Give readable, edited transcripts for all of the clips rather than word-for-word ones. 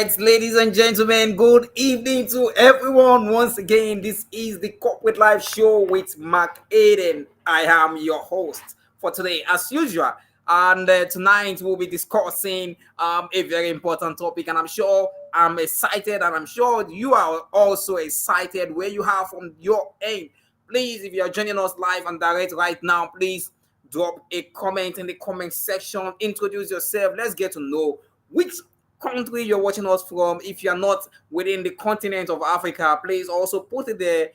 right, ladies and gentlemen, good evening to everyone. Once again, this is the Corporate Life Show with McAden. I am your host for today, as usual. And tonight we'll be discussing a very important topic, and I'm sure I'm excited, and I'm sure you are also excited where you have from your end. Please, if you are joining us live and direct right now, please drop a comment in the comment section. Introduce yourself. Let's get to know which country you're watching us from. If you're not within the continent of Africa, please also put it there.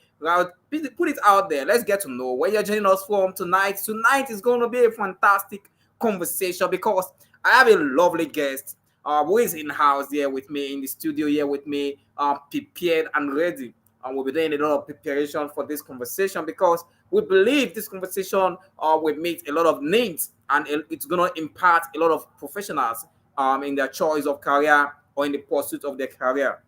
Put it out there. Let's get to know where you're joining us from tonight. Tonight is going to be a fantastic conversation because I have a lovely guest who is in house here with me in the studio here with me, prepared and ready. And we'll be doing a lot of preparation for this conversation because we believe this conversation will meet a lot of needs, and it's going to impart a lot of professionals in their choice of career or in the pursuit of their career.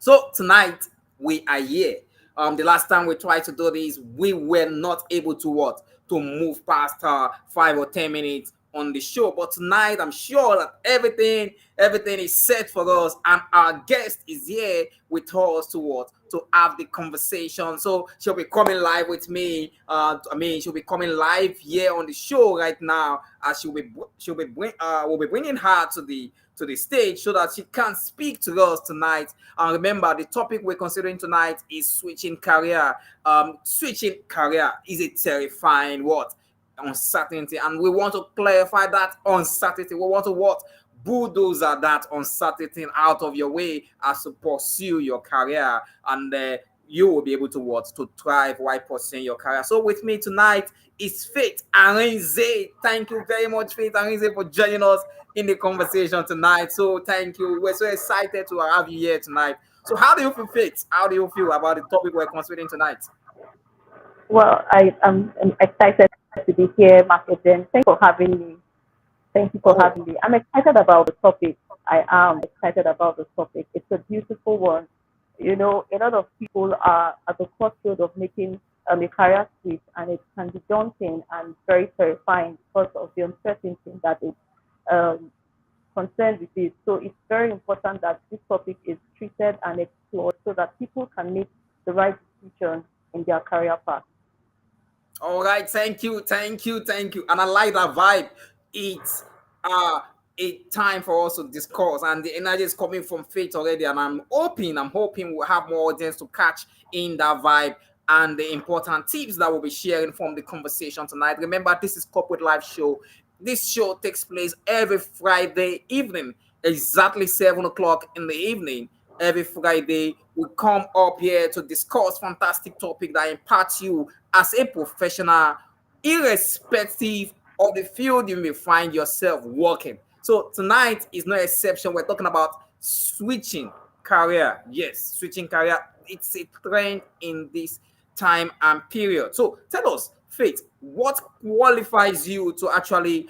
So tonight we are here. The last time we tried to do this, we were not able to what to move past 5 or 10 minutes on the show. But tonight, I'm sure that everything is set for us, and our guest is here with us to what to have the conversation. So she'll be coming live with me. She'll be coming live here on the show right now. We'll be bringing her to the stage so that she can speak to us tonight. And remember, the topic we're considering tonight is switching career. Switching career is a terrifying what? Uncertainty. And we want to clarify that uncertainty. We want to what? Bulldozer that uncertainty out of your way as to pursue your career. And you will be able to what? To thrive while pursuing your career. So with me tonight is 𝐒𝐤𝐴rinze. Thank you very much, 𝐒𝐤𝐴rinze, for joining us in the conversation tonight. So thank you. We're so excited to have you here tonight. So how do you feel, 𝐒𝐤𝐴rinze? How do you feel about the topic we're considering tonight? Well, am excited to be here, Maceden. Thanks for having me. Thank you for Oh, having me. I'm excited about the topic. I am excited about the topic. It's a beautiful one. You know, a lot of people are at the crossroad of making a career switch, and it can be daunting and very terrifying because of the uncertainty that is um, concerned with it. So it's very important that this topic is treated and explored so that people can make the right decision in their career path. all right. Thank you. And I like that vibe. It's uh a time for us to discuss, and the energy is coming from Faith already. And I'm hoping we'll have more audience to catch in that vibe and the important tips that we'll be sharing from the conversation tonight. Remember, this is Corporate Live Show. This show takes place every Friday evening, exactly 7 o'clock in the evening. Every Friday, we come up here to discuss fantastic topic that imparts you as a professional, irrespective of the field you may find yourself working. So tonight is no exception. We're talking about switching career. Yes, switching career. It's a trend in this time and period. So tell us, Faith, what qualifies you to actually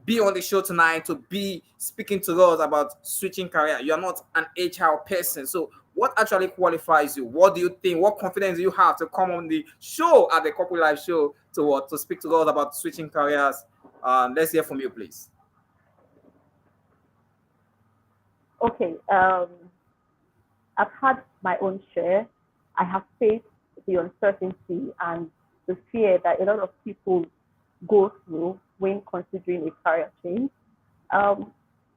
be on the show tonight, to be speaking to us about switching career? You're not an HR person. So what actually qualifies you? What do you think? What confidence do you have to come on the show at the Corporate Life Show to what to speak to us about switching careers? Let's hear from you, please. Okay, I've had my own share. I have faced the uncertainty and the fear that a lot of people go through when considering a career change. Um,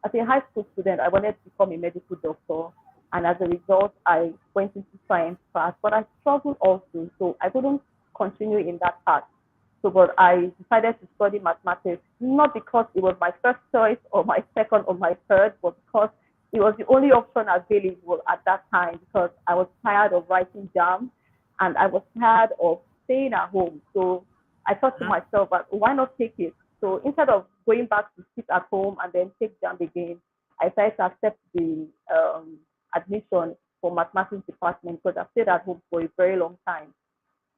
as a high school student, I wanted to become a medical doctor, and as a result, I went into science class, but I struggled also, so I couldn't continue in that path. So, but I decided to study mathematics, not because it was my first choice or my second or my third, but because it was the only option available at that time because I was tired of writing jam and I was tired of staying at home. So I thought to Mhm. myself, but why not take it? So instead of going back to sit at home and then take jam again, I decided to accept the admission for mathematics department because I stayed at home for a very long time.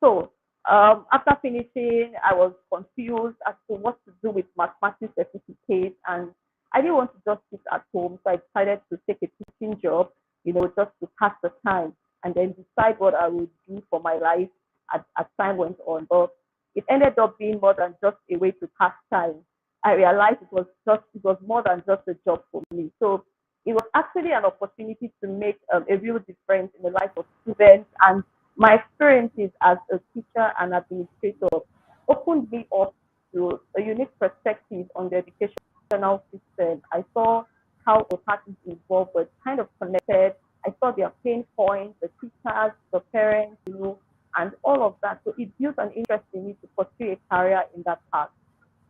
So after finishing, I was confused as to what to do with mathematics certificate, and I didn't want to just sit at home, so I decided to take a teaching job, just to pass the time, and then decide what I would do for my life as time went on. But it ended up being more than just a way to pass time. I realized it was more than just a job for me. So it was actually an opportunity to make a real difference in the life of students. And my experiences as a teacher and administrator opened me up to a unique perspective on the educational system. I saw how the parties involved were kind of connected. I saw their pain points, the teachers, the parents, and all of that. So it built an interest in me to pursue a career in that path.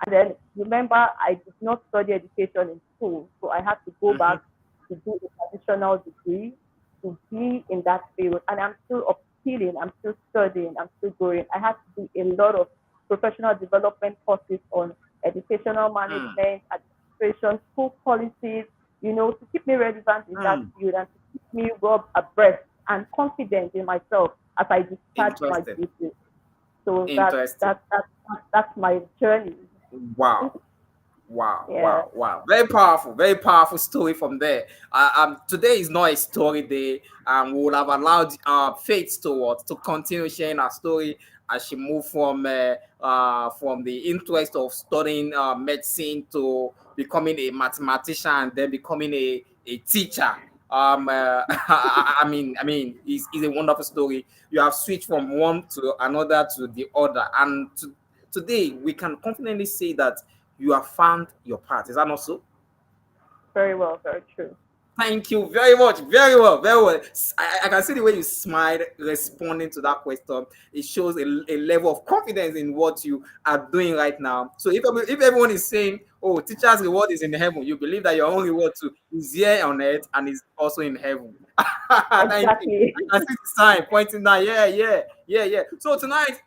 And then remember, I did not study education in school, so I had to go back to do a traditional degree to be in that field. And I'm still upskilling, I'm still studying, I'm still growing. I had to do a lot of professional development courses on educational management, administration, school policies, to keep me relevant in that field and to keep me well abreast and confident in myself as I discharge my duties. So that's my journey. Wow. Very powerful story from there. Today is not a story day. We would have allowed Faith to continue sharing her story as she moved from the interest of studying medicine to becoming a mathematician and then becoming a teacher. I mean, it's a wonderful story. You have switched from one to another to the other, and today we can confidently say that you have found your path. Is that not so? Very well, very true. Thank you very much. Very well, very well. I can see the way you smiled responding to that question. It shows a level of confidence in what you are doing right now. So if everyone is saying, oh, teacher's reward is in heaven, you believe that your own reward too is here on earth and is also in heaven. Exactly. I see the sign pointing down. Yeah. So tonight,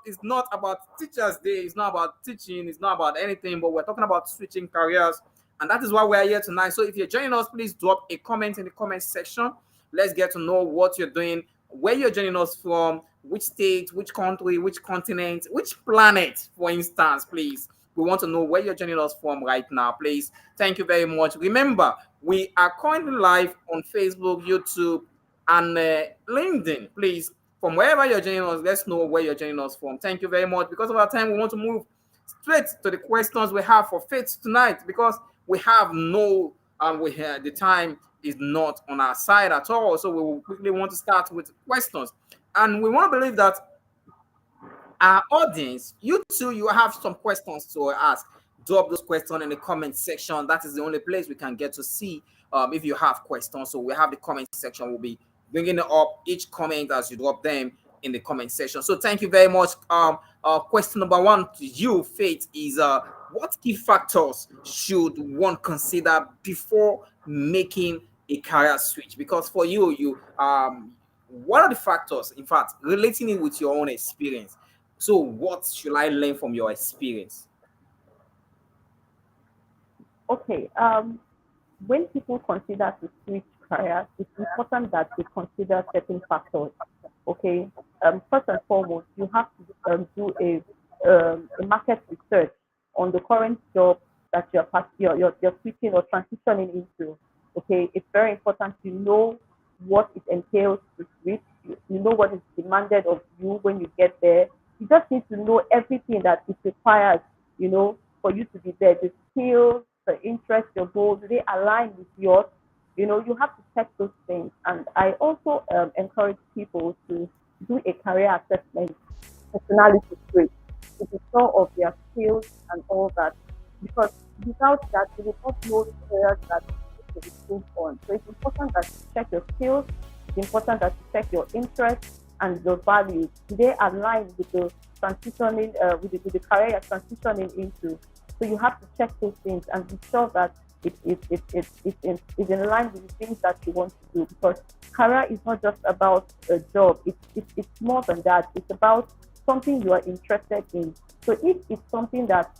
it's not about Teachers Day. It's not about teaching. It's not about anything. But we're talking about switching careers. And that is why we're here tonight. So if you're joining us, please drop a comment in the comment section. Let's get to know what you're doing, where you're joining us from, which state, which country, which continent, which planet, for instance, please. We want to know where you're joining us from right now, please. Thank you very much. Remember, we are currently live on Facebook, YouTube, and LinkedIn. Please, from wherever you're joining us, let's know where you're joining us from. Thank you very much. Because of our time, we want to move straight to the questions we have for Faith tonight, because we have the time is not on our side at all. So we will quickly want to start with questions. And we want to believe that our audience, you too, you have some questions to ask. Drop those questions in the comment section. That is the only place we can get to see if you have questions. So we have the comment section. We'll be bringing it up each comment as you drop them in the comment section. So thank you very much. Question number one to you, Faith, is what key factors should one consider before making a career switch? Because for you what are the factors, in fact, relating it with your own experience? So what should I learn from your experience? Okay. When people consider to switch careers, it's important that they consider certain factors. Okay. First and foremost, you have to do a market research on the current job that you're switching or transitioning into. Okay, it's very important to know what it entails to switch. You know what is demanded of you when you get there. You just need to know everything that it requires, for you to be there. The skills, the interest, your goals, do they align with yours? You have to check those things. And I also encourage people to do a career assessment, personality trait, to be sure of their skills and all that. Because without that, you will not know the areas that you need to improve on. So it's important that you check your skills. It's important that you check your interests and your values. Do they align with the transitioning, with the career you're transitioning into? So you have to check those things and be sure that it's in line with the things that you want to do. Because career is not just about a job. It's more than that. It's about something you are interested in. So if it's something that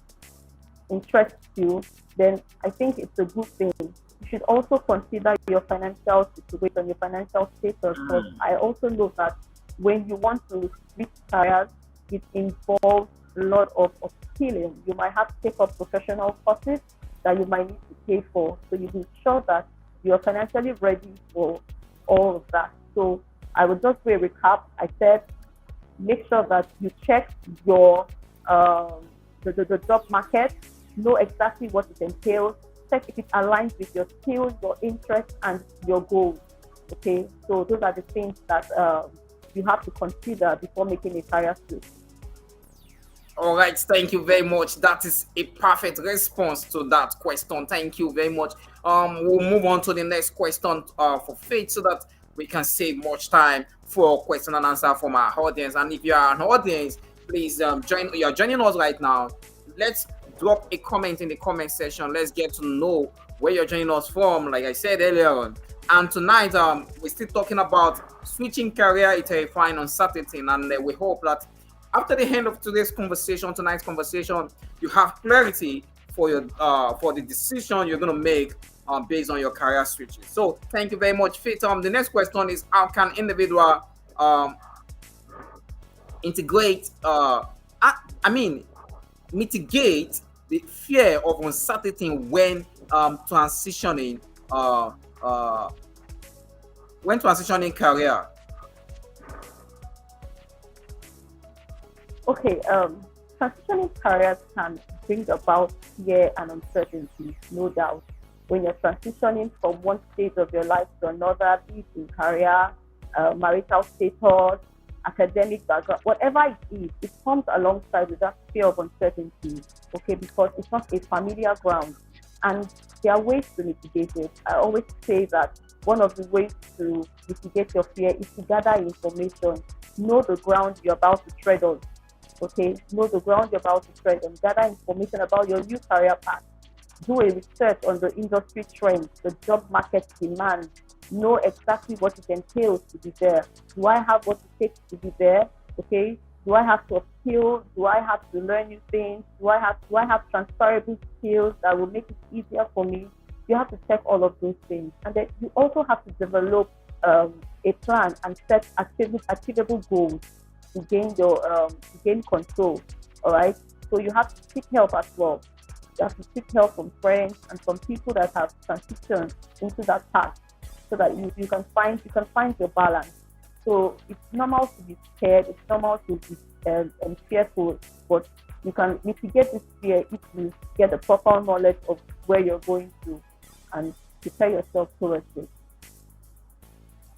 interests you, then I think it's a good thing. You should also consider your financial situation, your financial status. Because I also know that when you want to switch careers, it involves a lot of skilling. You might have to take up professional courses that you might need to pay for. So you be sure that you're financially ready for all of that. So I would just do a recap. I said, make sure that you check your the job market, know exactly what it entails, check if it aligns with your skills, your interests, and your goals. Okay, so those are the things that you have to consider before making a career switch. All right, thank you very much. That is a perfect response to that question. Thank you very much. We'll move on to the next question for Faith so that we can save much time for question and answer from our audience. And if you are an audience, please join. You're joining us right now. Let's drop a comment in the comment section. Let's get to know where you're joining us from. Like I said earlier on, and tonight we're still talking about switching career. It's a fine uncertainty, and we hope that after the end of tonight's conversation, you have clarity for the decision you're going to make based on your career switches. So thank you very much, Faith. The next question is, how can individual um, integrate? Mitigate the fear of uncertainty transitioning uh, uh, when transitioning career. Okay, transitioning careers can bring about fear and uncertainty, no doubt. When you're transitioning from one stage of your life to another, be it in career, marital status, academic background, whatever it is, it comes alongside with that fear of uncertainty, okay, because it's not a familiar ground. And there are ways to mitigate it. I always say that one of the ways to mitigate your fear is to gather information, know the ground you're about to tread on. Okay, know the ground you're about to tread on, gather information about your new career path, do a research on the industry trends, the job market demand, know exactly what it entails to be there. Do I have what it takes to be there? Okay, do I have to upskill? Do I have to learn new things? Do I have transferable skills that will make it easier for me? You have to check all of those things, and then you also have to develop a plan and set achievable goals to gain control. All right. So you have to seek help as well. You have to seek help from friends and from people that have transitioned into that path, so that you can find your balance. So it's normal to be scared. It's normal to be fearful, but you can mitigate this fear if you get the proper knowledge of where you're going to and prepare yourself towards it.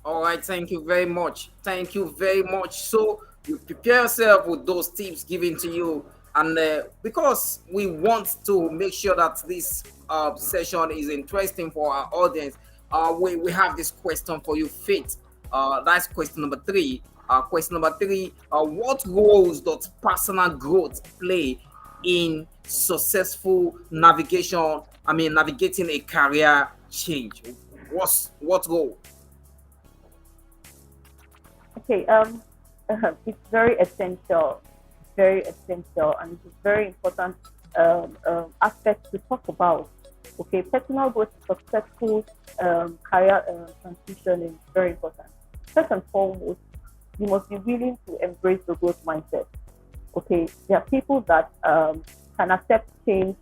All right, thank you very much. Thank you very much. So you prepare yourself with those tips given to you, and because we want to make sure that this session is interesting for our audience, we have this question for you, Faith. That's question number three. Question number three: what roles does personal growth play in successful navigation? Navigating a career change. What role? Okay, it's very essential, and it's a very important aspect to talk about. Okay, personal growth, successful career transition is very important. First and foremost, you must be willing to embrace the growth mindset. Okay, there are people that can accept change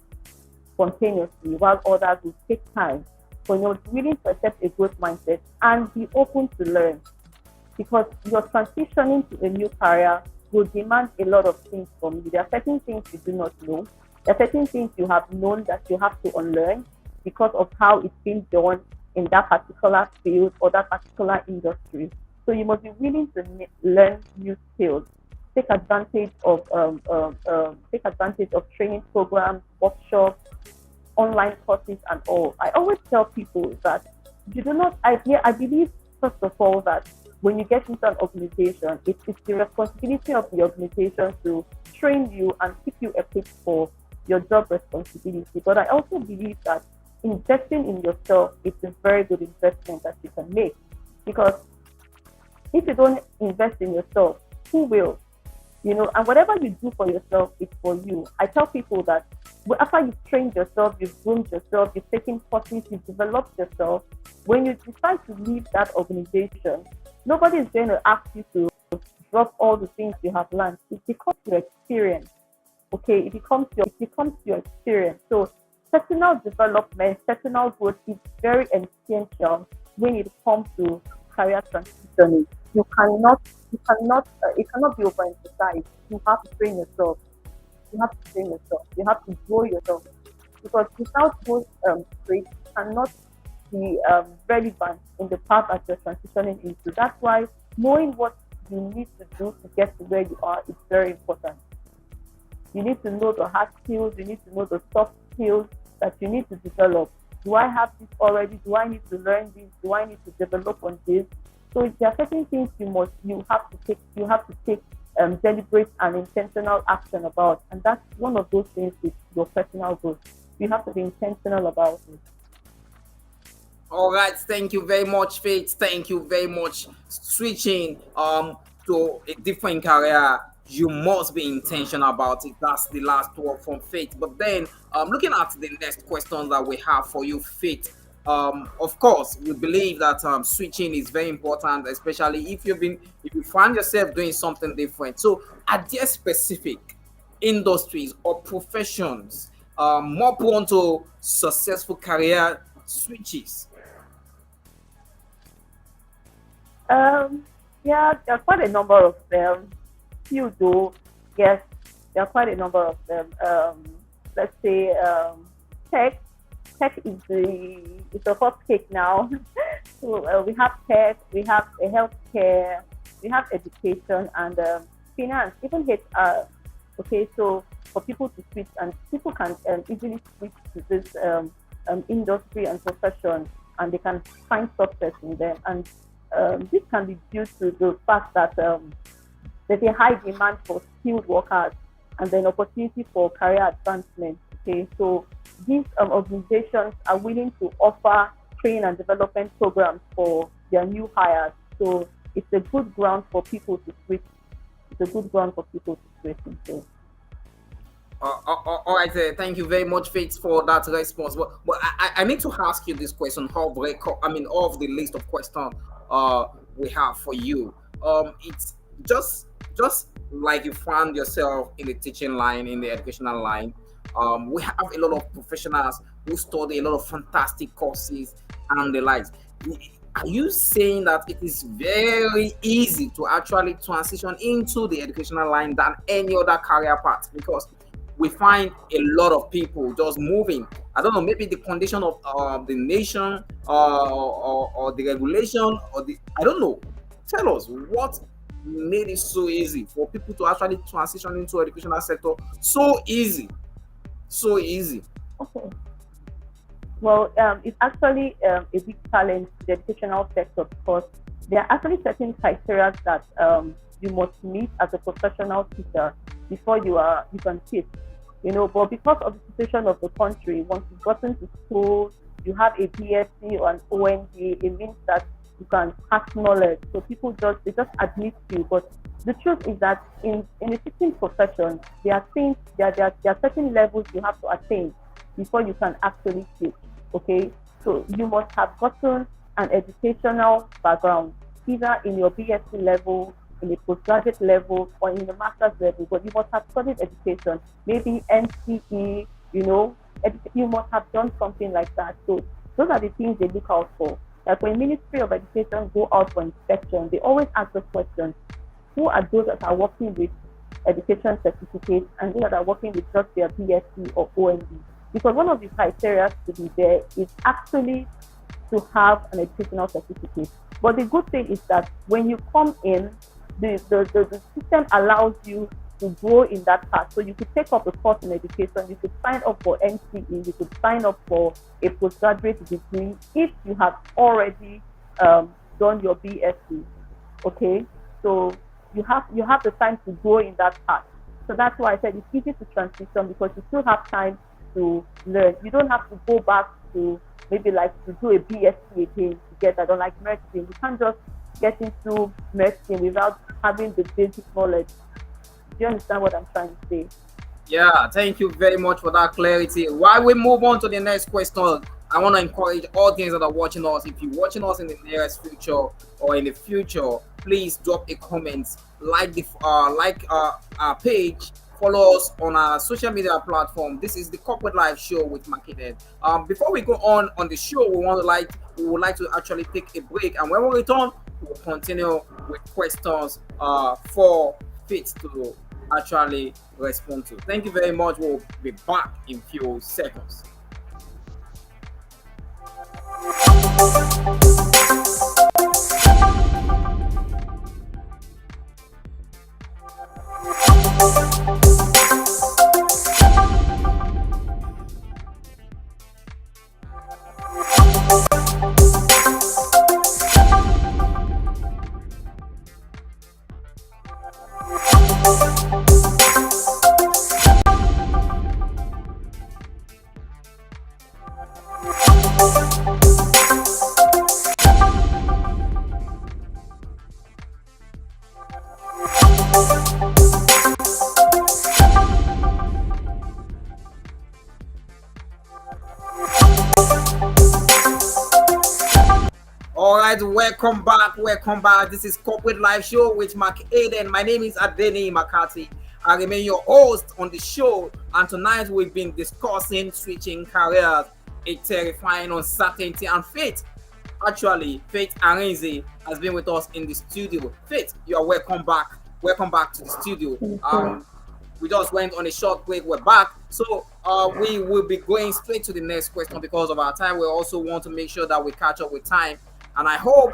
spontaneously, while others will take time. So you're willing to accept a growth mindset and be open to learn, because you're transitioning to a new career will demand a lot of things from you. There are certain things you do not know. There are certain things you have known that you have to unlearn because of how it's been done in that particular field or that particular industry. So you must be willing to learn new skills. Take advantage of training programs, workshops, online courses, and all. I always tell people that you do not. I believe first of all that when you get into an organization, it's the responsibility of the organization to train you and keep you equipped for your job responsibility. But I also believe that investing in yourself is a very good investment that you can make, because if you don't invest in yourself, who will? And whatever you do for yourself is for you. I tell people that after you've trained yourself, you've groomed yourself, you've taken courses, you've developed yourself, when you decide to leave that organization, nobody is going to ask you to drop all the things you have learned. It becomes your experience. Okay, it becomes your experience. So personal development, personal growth is very essential when it comes to career transitioning. It cannot be overemphasized. You have to train yourself. You have to grow yourself. because without those traits, you cannot be relevant in the path that you're transitioning into. That's why knowing what you need to do to get to where you are is very important. You need to know the hard skills, you need to know the soft skills that you need to develop. Do I have this already? Do I need to learn this? Do I need to develop on this? So there are certain things you have to take deliberate and intentional action about. And that's one of those things with your personal growth. You have to be intentional about it. All right, thank you very much, Faith. Thank you very much. Switching to a different career, you must be intentional about it. That's the last word from Faith. But then, looking at the next questions that we have for you, Faith. Of course, we believe that switching is very important, especially if you find yourself doing something different. So, are there specific industries or professions more prone to successful career switches? Yeah, there are quite a number of them. Few though, yes, there are quite a number of them. Let's say tech. Tech is the hot cake now. So we have tech, we have healthcare, we have education and finance, even HR. Okay, so for people to switch, and people can easily switch to this industry and profession, and they can find success in them. And this can be due to the fact that there's a high demand for skilled workers and then opportunity for career advancement. Okay, so these organizations are willing to offer training and development programs for their new hires. So it's a good ground for people to switch. It's a good ground for people to switch into. All right, thank you very much, Faith, for that response. But I need to ask you this question. Of the list of questions we have for you, it's just like you found yourself in the teaching line, in the educational line. We have a lot of professionals who study a lot of fantastic courses and the likes. Are you saying that it is very easy to actually transition into the educational line than any other career path? Because we find a lot of people just moving. I don't know, maybe the condition of the nation or the regulation or the I don't know. Tell us what made it so easy for people to actually transition into educational sector. So easy, so easy. Okay. Well, it's actually a big challenge to the educational sector because there are actually certain criteria that you must meet as a professional teacher before you can teach. But because of the situation of the country, once you've gotten to school, you have a BSc or an OND, it means that you can pass knowledge. So people just admit you. But the truth is that in a teaching profession, there are certain levels you have to attain before you can actually teach. Okay, so you must have gotten an educational background, either in your BSc level, in a postgraduate level, or in the master's level. But you must have studied education, maybe NCE. You must have done something like that. So those are the things they look out for. Like when Ministry of Education go out for inspection, they always ask the question: who are those that are working with education certificates and those that are working with just their BSc or OND? Because one of the criteria to be there is actually to have an educational certificate. But the good thing is that when you come in, the system allows you to grow in that path. So you could take up a course in education, you could sign up for NCE, you could sign up for a postgraduate degree if you have already done your BSc. Okay, so you have the time to grow in that path. So that's why I said it's easy to transition because you still have time to learn. You don't have to go back to maybe like to do a BSc again to get that, or like medicine. You can't just get into medicine without having the basic knowledge. Do you understand what I'm trying to say? Yeah, thank you very much for that clarity. While we move on to the next question, I want to encourage audience that are watching us. If you're watching us in the nearest future or in the future, please drop a comment, our page, follow us on our social media platform. This is the Corporate Life Show with McAden. Before we go on the show, we would like to actually take a break, and when we return, we'll continue with questions for Fit to actually respond to. Thank you very much. We'll be back in few seconds. All right, welcome back. Welcome back. This is Corporate Live Show with McAden. My name is Adeniyi Macarthy. I remain your host on the show, and tonight we've been discussing switching careers, a terrifying uncertainty, and fate. Actually, Faith Arinze has been with us in the studio. Faith, you are welcome back. Welcome back to the studio. We just went on a short break. We're back. So we will be going straight to the next question because of our time. We also want to make sure that we catch up with time. And I hope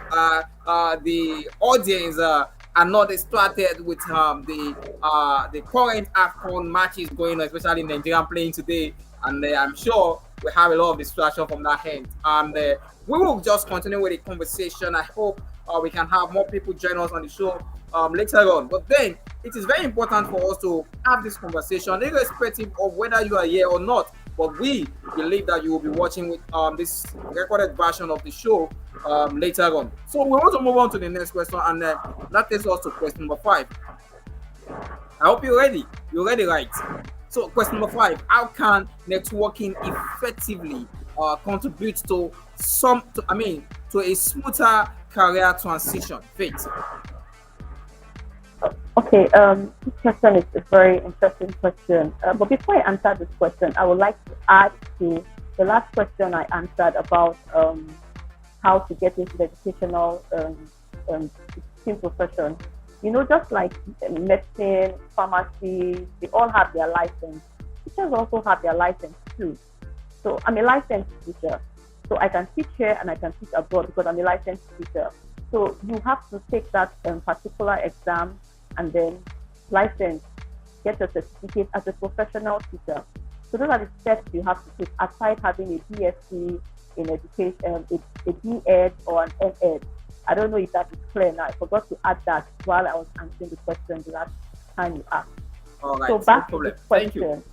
the audience are not distracted with the current AFCON matches going on, especially Nigerian playing today. And I'm sure we have a lot of distraction from that end. And we will just continue with the conversation. I hope we can have more people join us on the show later on. But then it is very important for us to have this conversation, irrespective of whether you are here or not. But we believe that you will be watching with this recorded version of the show later on. So we want to move on to the next question, and that takes us to question number 5. I hope you're ready. You're ready, right? So question number 5: how can networking effectively contribute to to a smoother career transition? Faith. Okay, this question is a very interesting question. But before I answer this question, I would like to add to the last question I answered about how to get into the educational teaching profession. You know, just like medicine, pharmacy, they all have their license. Teachers also have their license too. So I'm a licensed teacher. So I can teach here and I can teach abroad because I'm a licensed teacher. So you have to take that particular exam and then license, get a certificate as a professional teacher. So those are the steps you have to take aside having a BSc in education, a B.Ed or an M.Ed. I don't know if that is clear now. I forgot to add that while I was answering the question the last time you asked. All right, so back no to this question.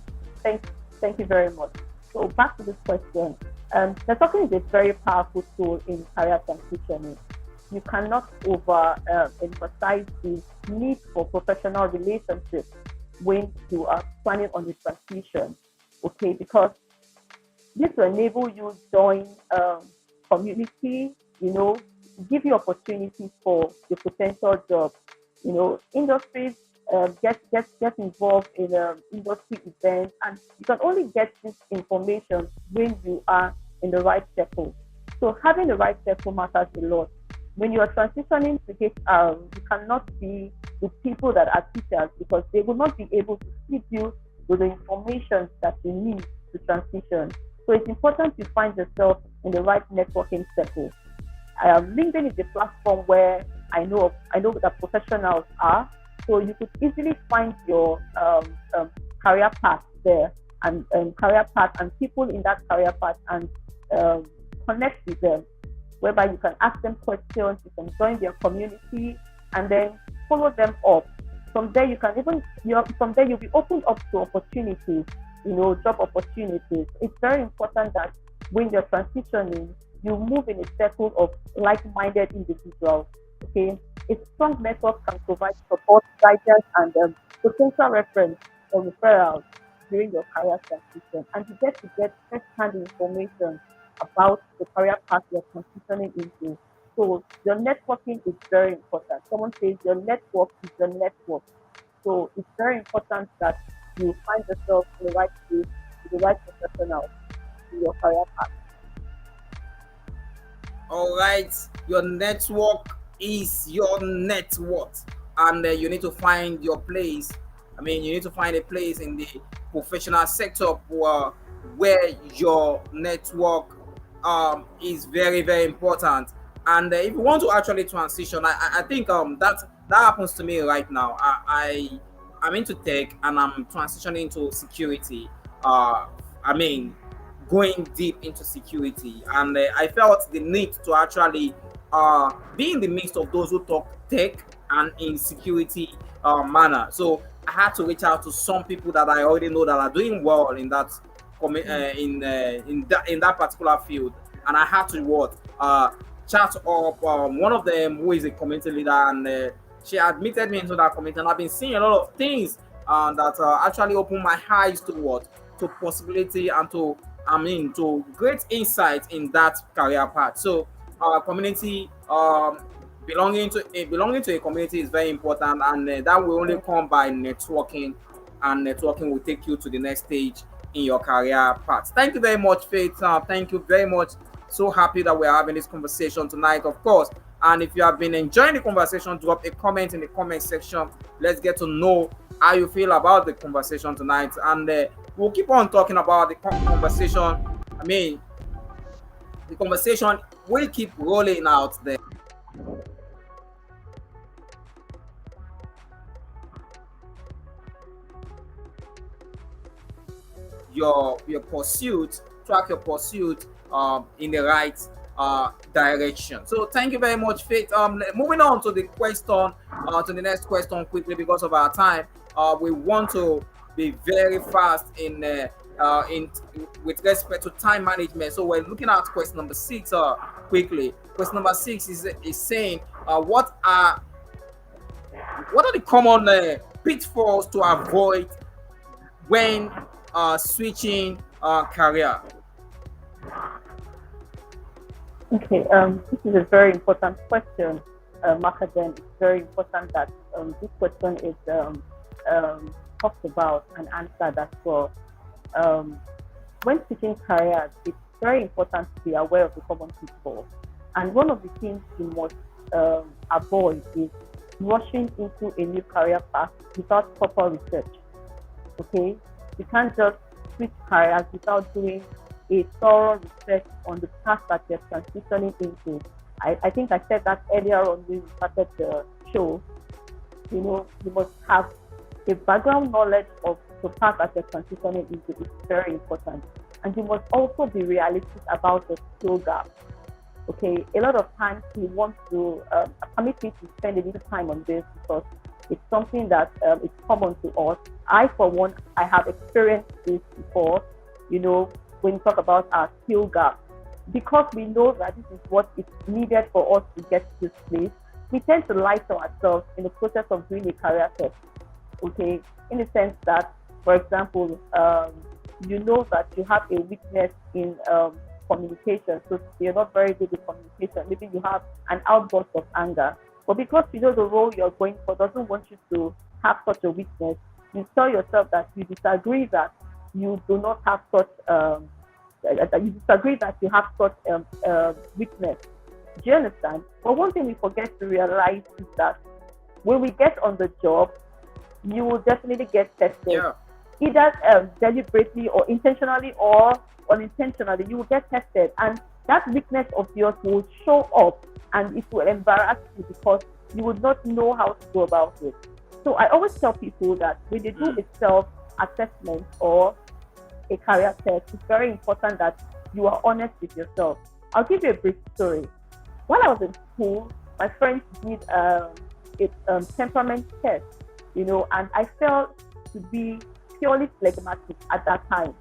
Thank you very much. So back to this question. Networking is a very powerful tool in career transitioning. You cannot emphasize the need for professional relationships when you are planning on the transition, okay? Because this will enable you to join community, give you opportunities for your potential job. Industries get involved in industry events, and you can only get this information when you are in the right circle. So having the right circle matters a lot. When you are transitioning to HR, you cannot be with people that are teachers because they will not be able to feed you with the information that you need to transition. So it's important you find yourself in the right networking circle. LinkedIn is a platform where I know that professionals are, so you could easily find your career path there and career path and people in that career path and connect with them, whereby you can ask them questions, you can join their community, and then follow them up. From there, you'll be opened up to opportunities, job opportunities. It's very important that when you're transitioning, you move in a circle of like-minded individuals. Okay, a strong network can provide support, guidance, and potential reference or referrals during your career transition, and you get to get first-hand information about the career path you're transitioning into. So your networking is very important. Someone says your network is your network. So it's very important that you find yourself in the right place, with the right professional in your career path. All right, your network is your net worth, and you need to find your place. You need to find a place in the professional sector where your network is very, very important. And if you want to actually transition, I think that happens to me right now. I'm into tech and I'm transitioning to security. I mean, going deep into security, and I felt the need to actually be in the midst of those who talk tech and in security manner. So I had to reach out to some people that I already know that are doing well in that in that particular field, and I had to what chat up one of them who is a community leader, and she admitted me into that community, and I've been seeing a lot of things that actually opened my eyes to what to possibility and to to great insight in that career path. So community belonging to a community is very important, and that will only come by networking, and networking will take you to the next stage in your career path. Thank you very much, Faith. Thank you very much. So happy that we're having this conversation tonight, of course. And if you have been enjoying the conversation, drop a comment in the comment section. Let's get to know how you feel about the conversation tonight, and we'll keep on talking about the conversation. I mean, the conversation will keep rolling out there. Your pursuit, track your pursuit in the right direction. So thank you very much, Faith. Moving on to the question, to the next question quickly because of our time. We want to be very fast in with respect to time management. So we're looking at question number 6 quickly. Question number 6 is saying what are the common pitfalls to avoid when switching career? Okay, this is a very important question, McAden. It's very important that this question is talked about and answered as well. When switching careers, it's very important to be aware of the common pitfalls. And one of the things you must avoid is rushing into a new career path without proper research. Okay, you can't just switch careers without doing a thorough research on the path that you're transitioning into. I think I said that earlier on when we started the show. You know, you must have a background knowledge of the path that you're transitioning into. It's very important. And you must also be realistic about the skill gap. Okay, a lot of times we want to permit me to spend a little time on this because it's something that is common to us. I, for one, I have experienced this before, you know, when you talk about our skill gap. Because we know that this is what is needed for us to get to this place, we tend to lie to ourselves in the process of doing a career test. Okay, in the sense that, for example, you know that you have a weakness in communication, so you're not very good with communication. Maybe you have an outburst of anger, but because you know the role you're going for doesn't want you to have such a weakness, you tell yourself that you disagree that you do not have such you disagree that you have such weakness. Do you understand? But one thing we forget to realize is that when we get on the job, you will definitely get tested. Yeah. Either deliberately or intentionally or unintentionally, you will get tested, and that weakness of yours will show up, and it will embarrass you because you would not know how to go about it. So I always tell people that when they do a self-assessment or a career test, it's very important that you are honest with yourself. I'll give you a brief story. While I was in school, my friends did a temperament test, you know, and I felt to be purely phlegmatic at that time.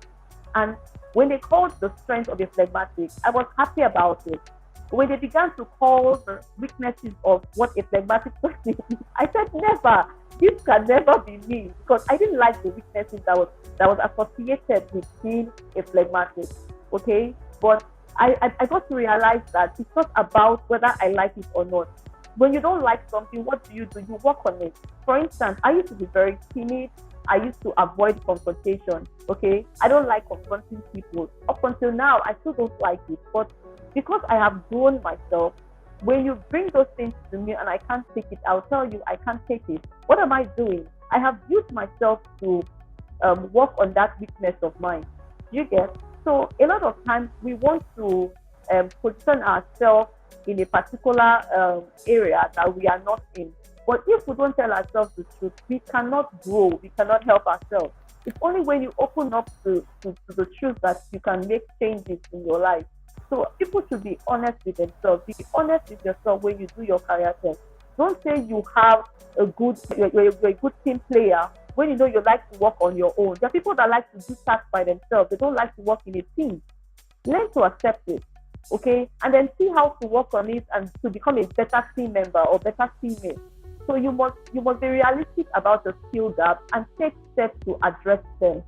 And when they called the strength of a phlegmatic, I was happy about it. But when they began to call the weaknesses of what a phlegmatic person is, I said, never. This can never be me, because I didn't like the weaknesses that was associated with being a phlegmatic. Okay, but I got to realize that it's not about whether I like it or not. When you don't like something, what do? You work on it. For instance, I used to be very timid. I used to avoid confrontation. Okay, I don't like confronting people. Up until now, I still don't like it. But because I have grown myself, when you bring those things to me and I can't take it, I'll tell you I can't take it. What am I doing? I have used myself to work on that weakness of mine. You get? So a lot of times we want to position ourselves in a particular area that we are not in. But if we don't tell ourselves the truth, we cannot grow, we cannot help ourselves. It's only when you open up to the truth that you can make changes in your life. So people should be honest with themselves. Be honest with yourself when you do your career test. Don't say you have you're a good team player when you know you like to work on your own. There are people that like to do tasks by themselves. They don't like to work in a team. Learn to accept it, okay? And then see how to work on it and to become a better team member or better teammate. So you must be realistic about the skill gap and take steps to address them.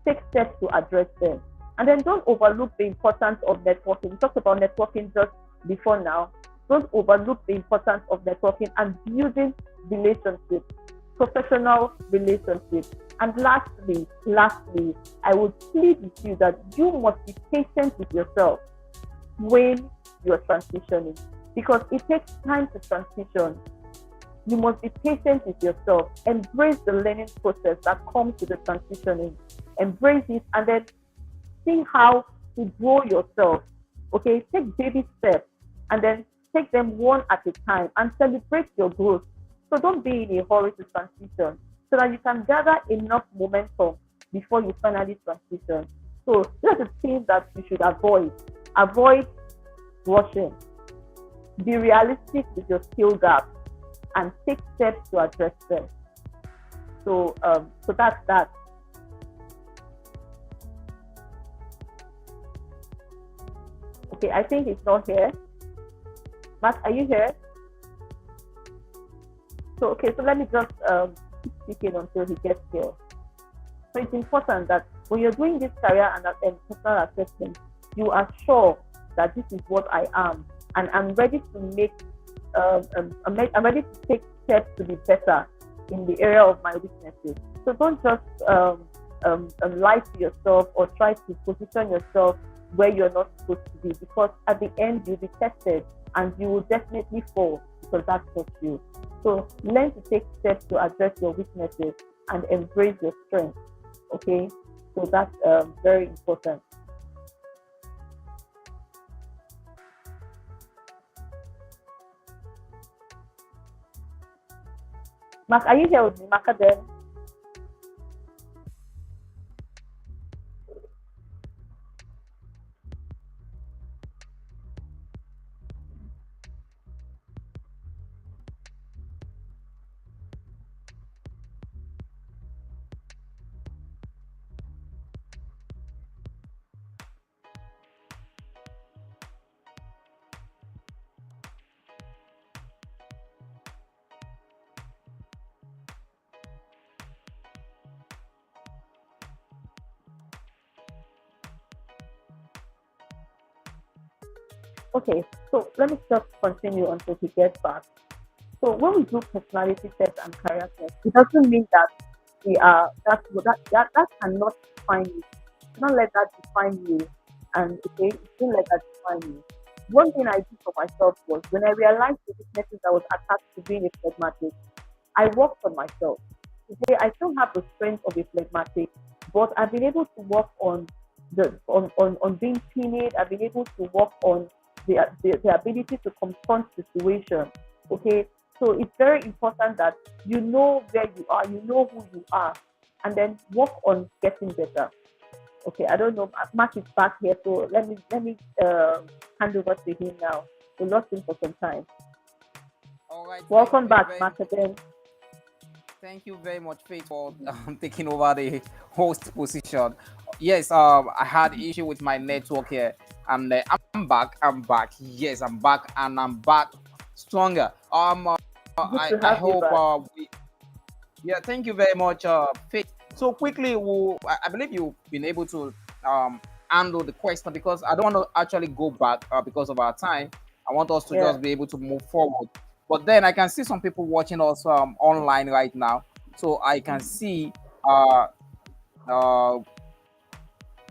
Take steps to address them. And then don't overlook the importance of networking. We talked about networking just before now. Don't overlook the importance of networking and building relationships, professional relationships. And lastly, I would plead with you that you must be patient with yourself when you're transitioning, because it takes time to transition. You must be patient with yourself. Embrace the learning process that comes with the transitioning. Embrace it and then see how to grow yourself. Okay, take baby steps and then take them one at a time and celebrate your growth. So don't be in a hurry to transition so that you can gather enough momentum before you finally transition. So these are the things that you should avoid. Avoid rushing. Be realistic with your skill gap and take steps to address them. So that's that. Okay, I think it's not here. Matt, are you here? So let me just keep speaking until he gets here. So it's important that when you're doing this career and personal assessment, you are sure that this is what I am, and I'm ready to make. I'm ready to take steps to be better in the area of my weaknesses. So don't just lie to yourself or try to position yourself where you're not supposed to be, because at the end you'll be tested and you will definitely fall, because that's not you. So learn to take steps to address your weaknesses and embrace your strengths. Okay, so that's very important. Mark, are you here with me, McAden? Okay, so let me just continue until he gets back. So when we do personality tests and career tests, it doesn't mean that we are that cannot define you. Do not let that define you, and okay, don't let that define you. One thing I did for myself was when I realized the weaknesses that was attached to being a phlegmatic, I worked on myself. Today I still have the strength of a phlegmatic, but I've been able to work on on being timid. I've been able to work on the ability to confront the situation. Okay, so it's very important that you know where you are, you know who you are, and then work on getting better. Okay, I don't know. Mark is back here, so let me hand over to him now. We lost him for some time. All right. Welcome back, Mark, again. Thank you very much, Faith, for taking over the host position. Yes, I had issue with my network here, and I'm back. I'm back. Yes, I'm back, and I'm back stronger. Good to I have you hope back. yeah. Thank you very much, Faith. So quickly, I believe you've been able to handle the question, because I don't want to actually go back because of our time. I want us to Yeah. just be able to move forward. But then I can see some people watching us online right now. So I can see uh,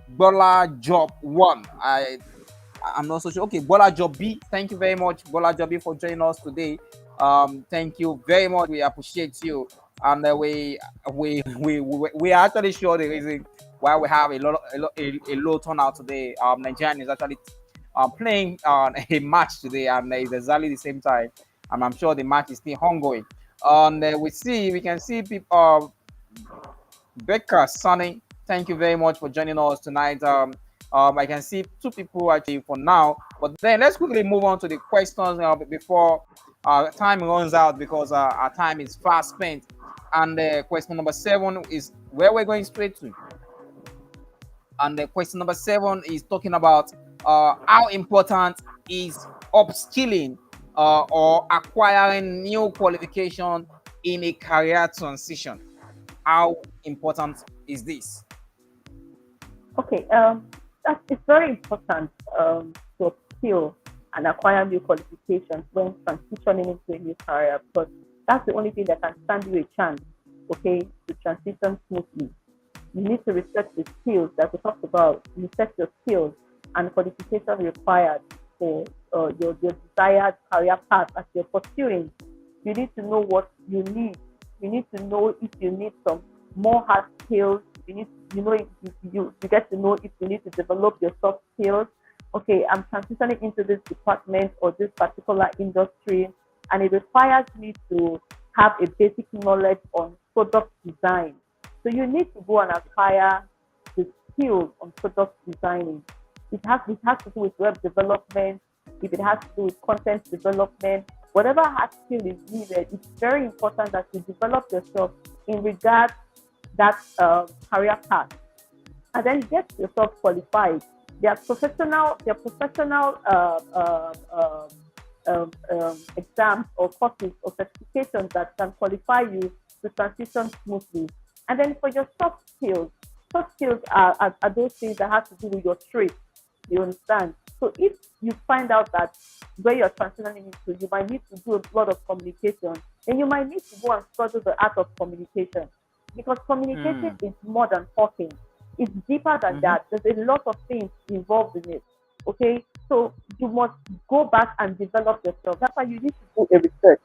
Bola Job 1. I'm not so sure. Okay, Bola Job B. Thank you very much, Bola Job B, for joining us today. Thank you very much. We appreciate you, and we are actually sure the reason why we have a low turnout today. Nigerian is actually playing a match today, and it's exactly the same time, and I'm sure the match is still ongoing. And we can see people. Becca Sunny, thank you very much for joining us tonight. I can see two people actually for now, but then let's quickly move on to the questions before time runs out, because our time is fast spent. And question number 7 is where we're going straight to. And the question number 7 is talking about how important is upskilling or acquiring new qualification in a career transition. How important is this? Okay, it's very important to upskill and acquire new qualifications when transitioning into a new career, because that's the only thing that can stand you a chance, okay, to transition smoothly. You need to research the skills that we talked about, research your skills and qualification required for your desired career path as you're pursuing. You need to know what you need. You need to know if you need some more hard skills. You get to know if you need to develop your soft skills. Okay, I'm transitioning into this department or this particular industry, and it requires me to have a basic knowledge on product design. So you need to go and acquire the skills on product designing. It has to do with web development, if it has to do with content development, whatever hard skill is needed, it's very important that you develop yourself in regard that career path, and then get yourself qualified. There are professional exams or courses or certifications that can qualify you to transition smoothly. And then for your soft skills are those things that have to do with your trade. You understand? So if you find out that where you're transitioning into, you might need to do a lot of communication, then you might need to go and study the art of communication, because communication is more than talking. It's deeper than that. There's a lot of things involved in it. Okay, so you must go back and develop yourself. That's why you need to do a research.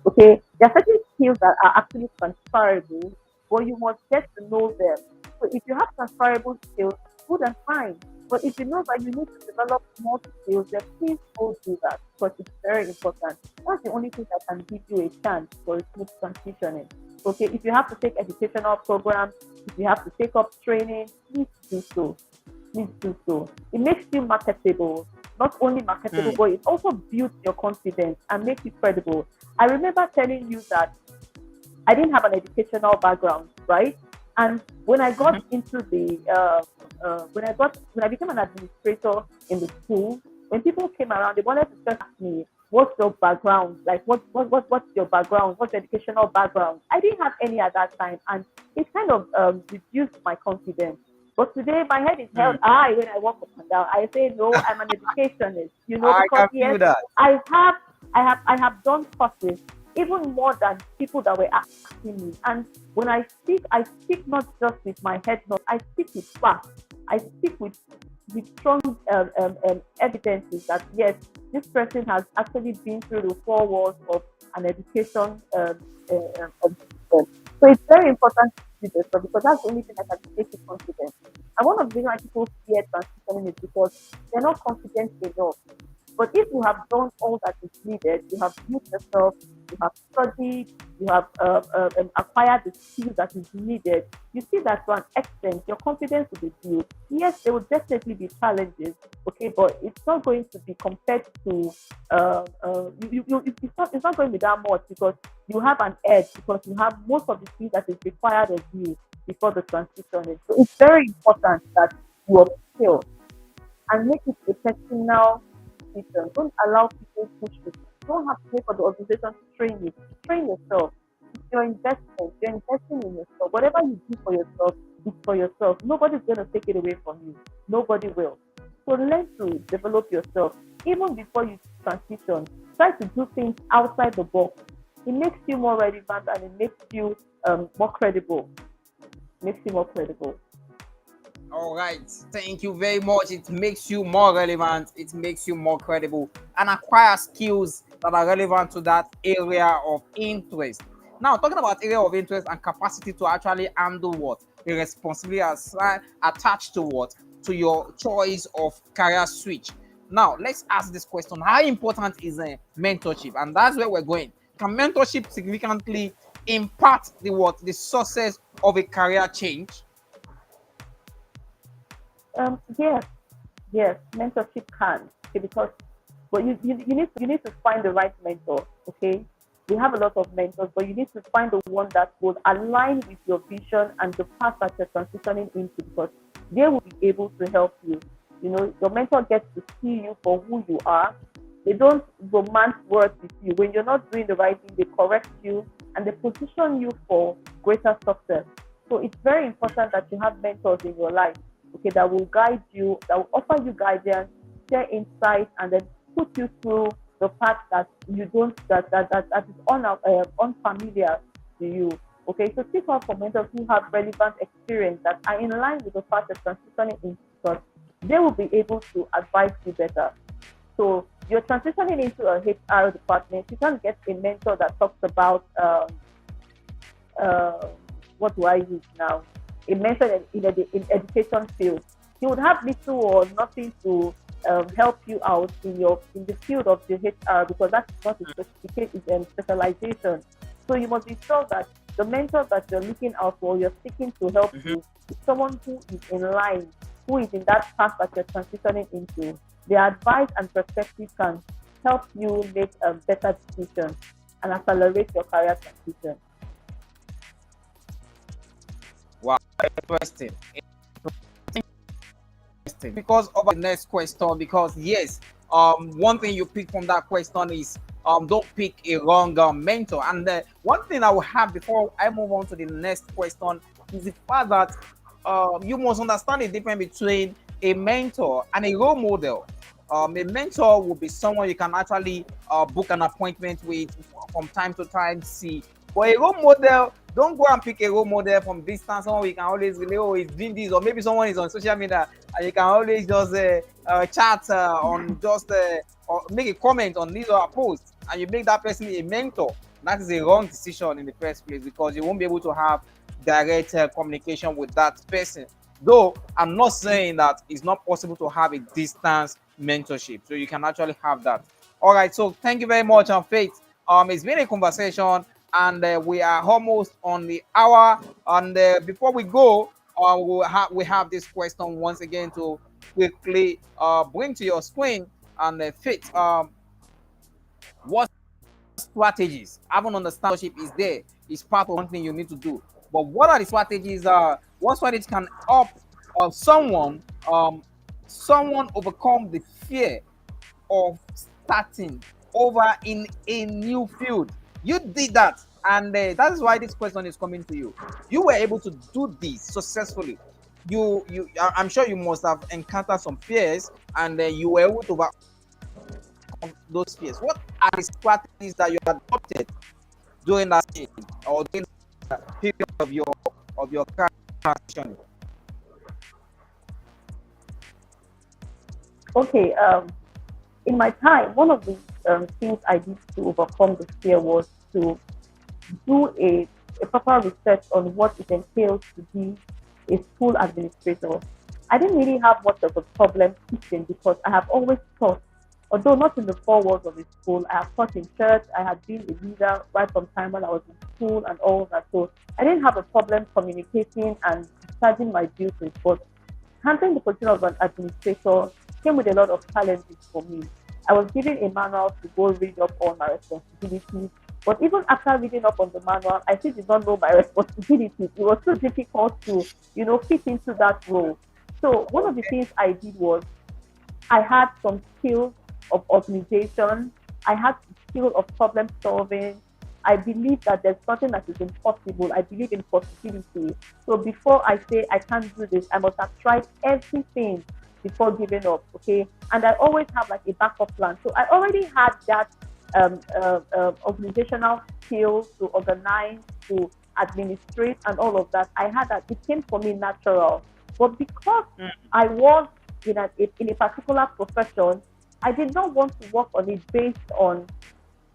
Okay, there are certain skills that are actually transferable, but you must get to know them. So if you have transferable skills, good and fine. But if you know that you need to develop more skills, then please go do that, because it's very important. That's the only thing that can give you a chance for a smooth transitioning. Okay, if you have to take educational programs, if you have to take up training, please do so. Please do so. It makes you marketable. Not only marketable, but it also builds your confidence and makes you credible. I remember telling you that I didn't have an educational background, right? And when I got into the when I became an administrator in the school, when people came around, they wanted to just ask me, "What's your background? Like, what's your background? What's your educational background?" I didn't have any at that time, and it kind of reduced my confidence. But today, my head is held high when I walk up and down. I say, "No, I'm an educationist," I because can yes, feel that. I have done courses even more than people that were asking me. And when I speak not just with my head, no, I speak with facts. I speak with strong evidences that yes, this person has actually been through the four walls of an education system. So it's very important to do this stuff, because that's the only thing that can make you confident. And one of the reasons why people fear transitioning is because they're not confident enough. But if you have done all that is needed, you have built yourself, you have studied, you have acquired the skills that is needed, you see that to an extent your confidence will be built. Yes, there will definitely be challenges, okay, but it's not going to be compared to it's not going to be that much, because you have an edge, because you have most of the things that is required of you before the transition. So it's very important that you upskill and make it a personal decision. Don't allow people to push you. You don't have to wait for the organization to train you. Train yourself. It's your investment. You're investing in yourself. Whatever you do for yourself, it's for yourself. Nobody's going to take it away from you. Nobody will. So learn to develop yourself. Even before you transition, try to do things outside the box. It makes you more relevant, and it makes you more credible. Makes you more credible. All right. Thank you very much. It makes you more relevant. It makes you more credible and acquire skills that are relevant to that area of interest. Now, talking about area of interest and capacity to actually handle what? The responsibility attached to what? To your choice of career switch. Now, let's ask this question: how important is a mentorship? And that's where we're going. Can mentorship significantly impact the success of a career change? Yes, yes, mentorship can, okay, because but you need to find the right mentor. Okay, we have a lot of mentors, but you need to find the one that will align with your vision and the path that you're transitioning into, because they will be able to help you. You know, your mentor gets to see you for who you are. They don't romance words with you. When you're not doing the right thing, they correct you and they position you for greater success. So it's very important that you have mentors in your life, okay, that will guide you, that will offer you guidance, share insight, and then put you through the path that you don't that is unfamiliar to you. Okay, so seek out for mentors who have relevant experience that are in line with the path you're transitioning into, because they will be able to advise you better. So you're transitioning into a HR department. You can get a mentor that talks about uh, what do I use now? A mentor in education field. He would have little or nothing to help you out in the field of the HR, because that's not his specialization. So you must be sure that the mentor that you're looking out for, you're seeking to help Mhm. you, is someone who is in line, who is in that path that you're transitioning into. Their advice and perspective can help you make a better decision and accelerate your career transition. Wow, interesting. Interesting. Because of the next question, because yes, one thing you pick from that question is don't pick a wrong mentor. And one thing I will have before I move on to the next question is the fact that you must understand the difference between a mentor and a role model. A mentor will be someone you can actually book an appointment with from time to time, see. But a role model, don't go and pick a role model from distance. Someone you can always relate, oh, he's doing this, or maybe someone is on social media and you can always just chat on just or make a comment on this or a post, and you make that person a mentor. That is a wrong decision in the first place, because you won't be able to have direct communication with that person. Though I'm not saying that it's not possible to have a distance mentorship, so you can actually have that. All right, so thank you very much, Faith. It's been a conversation, and we are almost on the hour. And before we go, we have this question once again to quickly bring to your screen. And Faith, what strategies? Having understand mentorship is there, is part of one thing you need to do. But what are the strategies? What strategies can help someone someone overcome the fear of starting over in a new field? You did that, and that is why this question is coming to you. You were able to do this successfully. I'm sure you must have encountered some fears, and you were able to overcome those fears. What are the strategies that you adopted during that stage or during the period of your career transition? Okay, in my time, one of the things I did to overcome the fear was to do a proper research on what it entails to be a school administrator. I didn't really have much of a problem teaching, because I have always taught, although not in the four walls of a school. I have taught in church. I had been a leader right from time when I was in school and all that. So I didn't have a problem communicating and discharging my duties. But handling the position of an administrator came with a lot of challenges for me. I was given a manual to go read up on my responsibilities. But even after reading up on the manual, I still did not know my responsibilities. It was so difficult to, fit into that role. So one of the things I did was I had some skills of organization. I had skill of problem solving. I believe that there's nothing that is impossible. I believe in possibility. So before I say I can't do this, I must have tried everything before giving up. Okay, and I always have like a backup plan. So I already had that organizational skills to organize, to administrate, and all of that. I had that. It came for me natural. But because I was in a particular profession, I did not want to work on it based on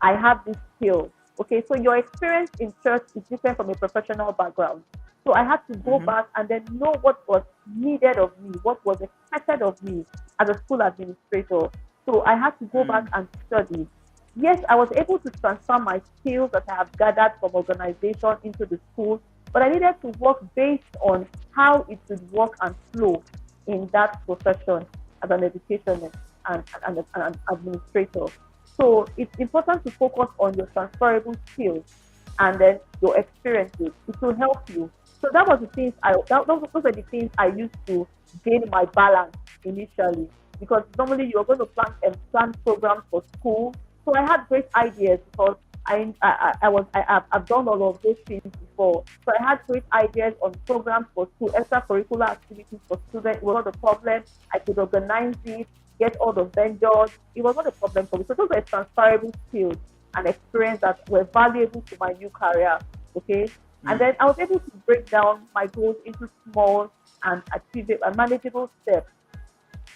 I have this skill. Okay, so your experience in church is different from a professional background. So I had to go back and then know what was needed of me, what was expected of me as a school administrator. So I had to go back and study. Yes, I was able to transfer my skills that I have gathered from organization into the school, but I needed to work based on how it would work and flow in that profession as an educationist and an administrator. So it's important to focus on your transferable skills and then your experiences. It will help you. So that was the things those are the things I used to gain my balance initially, because normally you're going to plan programs for school. So I had great ideas because I've done all of those things before. So I had great ideas on programs for school, extracurricular activities for students. It was not a problem. I could organize it, get all the vendors. It was not a problem for me. So those were transferable skills and experience that were valuable to my new career. Okay. And then I was able to break down my goals into small and achievable and manageable steps.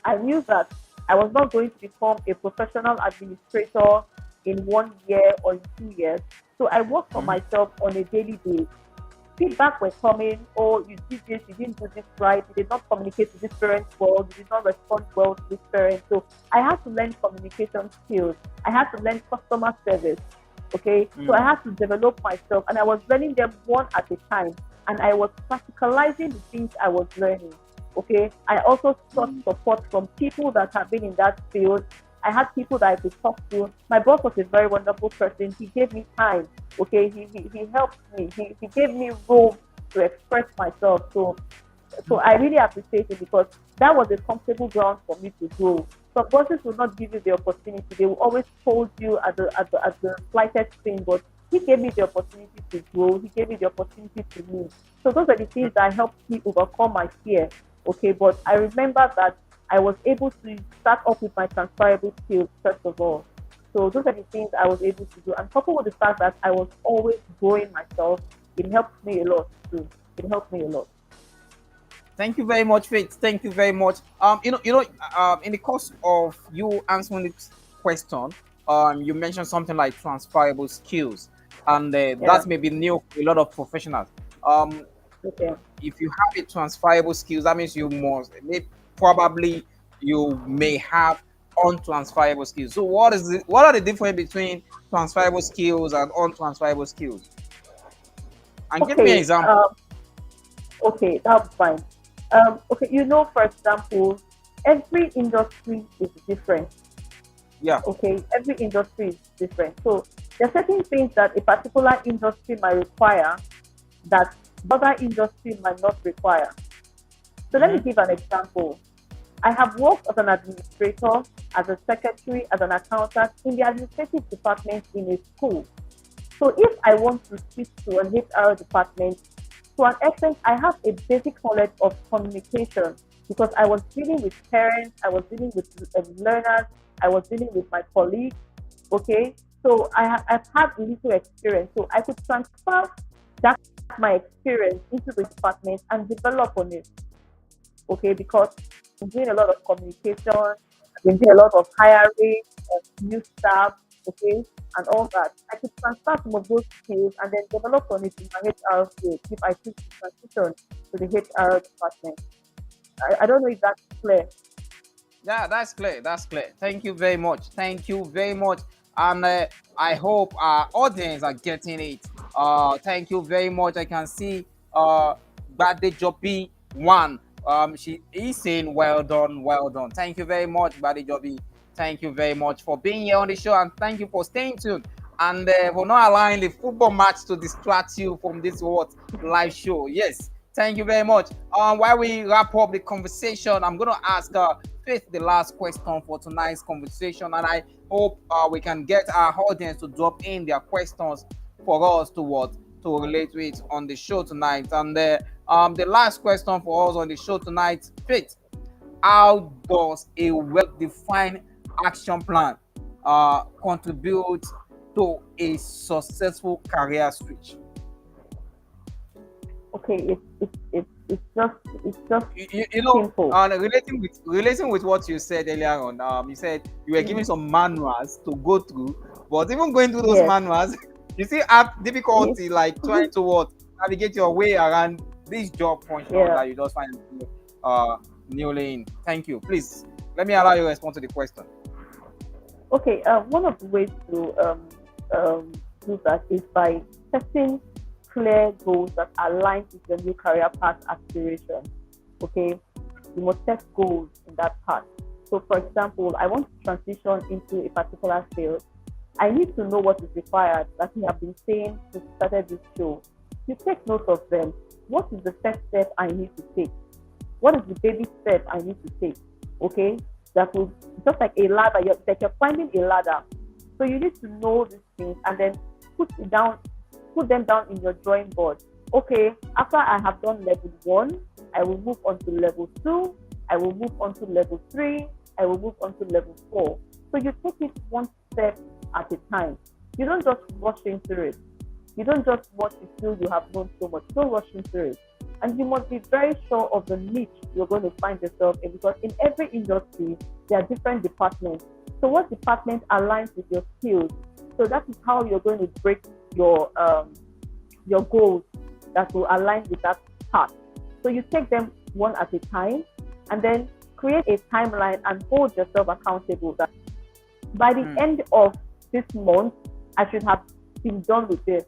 I knew that I was not going to become a professional administrator in 1 year or in 2 years. So I worked for myself on a daily basis. Feedback were coming, oh, you did this, you didn't do this right, you did not communicate to this parent well, you did not respond well to this parent. So I had to learn communication skills. I had to learn customer service. Okay. So I had to develop myself, and I was learning them one at a time. And I was practicalizing the things I was learning. Okay. I also sought support from people that have been in that field. I had people that I could talk to. My boss was a very wonderful person. He gave me time. Okay. He helped me. He gave me room to express myself. So I really appreciate it, because that was a comfortable ground for me to grow. Some bosses will not give you the opportunity. They will always hold you at the slightest thing. But he gave me the opportunity to grow. He gave me the opportunity to move. So those are the things that helped me overcome my fear. Okay, but I remember that I was able to start off with my transferable skills first of all. So those are the things I was able to do. And coupled with the fact that I was always growing myself, it helped me a lot too. It helped me a lot. Thank you very much, Faith. Thank you very much. In the course of you answering this question, you mentioned something like transferable skills, and Yeah. that may be new for a lot of professionals. Um, Okay. if you have a transferable skills, that means probably you may have untransferable skills. So what are the difference between transferable skills and untransferable skills? And give me an Okay. example. Okay, that's fine. Okay, for example, every industry is different. Yeah. Okay, every industry is different. So there are certain things that a particular industry might require that other industry might not require. So let me give an example. I have worked as an administrator, as a secretary, as an accountant in the administrative department in a school. So if I want to switch to an HR department, to an extent, I have a basic knowledge of communication, because I was dealing with parents, I was dealing with learners, I was dealing with my colleagues. Okay, so I've had little experience, so I could transfer that my experience into the department and develop on it. Okay, because I'm doing a lot of communication, I've been doing a lot of hiring of new staff, okay, and all that. I could transfer some of those skills and then develop on it in my HR field if I choose to transition to the HR department. I don't know if that's clear. Yeah, that's clear. That's clear. Thank you very much. Thank you very much. And I hope our audience are getting it. Thank you very much. I can see Badejobi one. She is saying well done, well done. Thank you very much, Badejobi. Thank you very much for being here on the show, and thank you for staying tuned and for not allowing the football match to distract you from this live show. Yes, thank you very much. While we wrap up the conversation, I'm going to ask Faith the last question for tonight's conversation, and I hope we can get our audience to drop in their questions for us to relate to it on the show tonight. And the last question for us on the show tonight, Faith, how does a well-defined action plan contribute to a successful career switch? Okay, it's just You know, simple. relating with what you said earlier on. You said you were given Mm. some manuals to go through, but even going through those Yes, manuals, you still have yes, difficulty like trying to navigate your way around this job function yeah. that you just find uh newly in. Thank you. Please let me allow you to respond to the question. Okay, one of the ways to do that is by setting clear goals that align with your new career path aspiration. Okay, you must set goals in that path. So, for example, I want to transition into a particular field. I need to know what is required, like we have been saying since we started this show. You take note of them. What is the first step I need to take? What is the baby step I need to take? Okay, that will just like a ladder. You're finding a ladder. So you need to know these things and then put them down in your drawing board. Okay, after I have done level 1, I will move on to level 2. I will move on to level 3. I will move on to level 4. So you take it one step at a time. You don't just rush into it. You don't just watch you feel you have known so much. Don't rush into it. And you must be very sure of the niche you're going to find yourself in, because in every industry, there are different departments. So what department aligns with your skills? So that is how you're going to break your goals that will align with that path. So you take them one at a time and then create a timeline and hold yourself accountable that by the end of this month, I should have been done with this.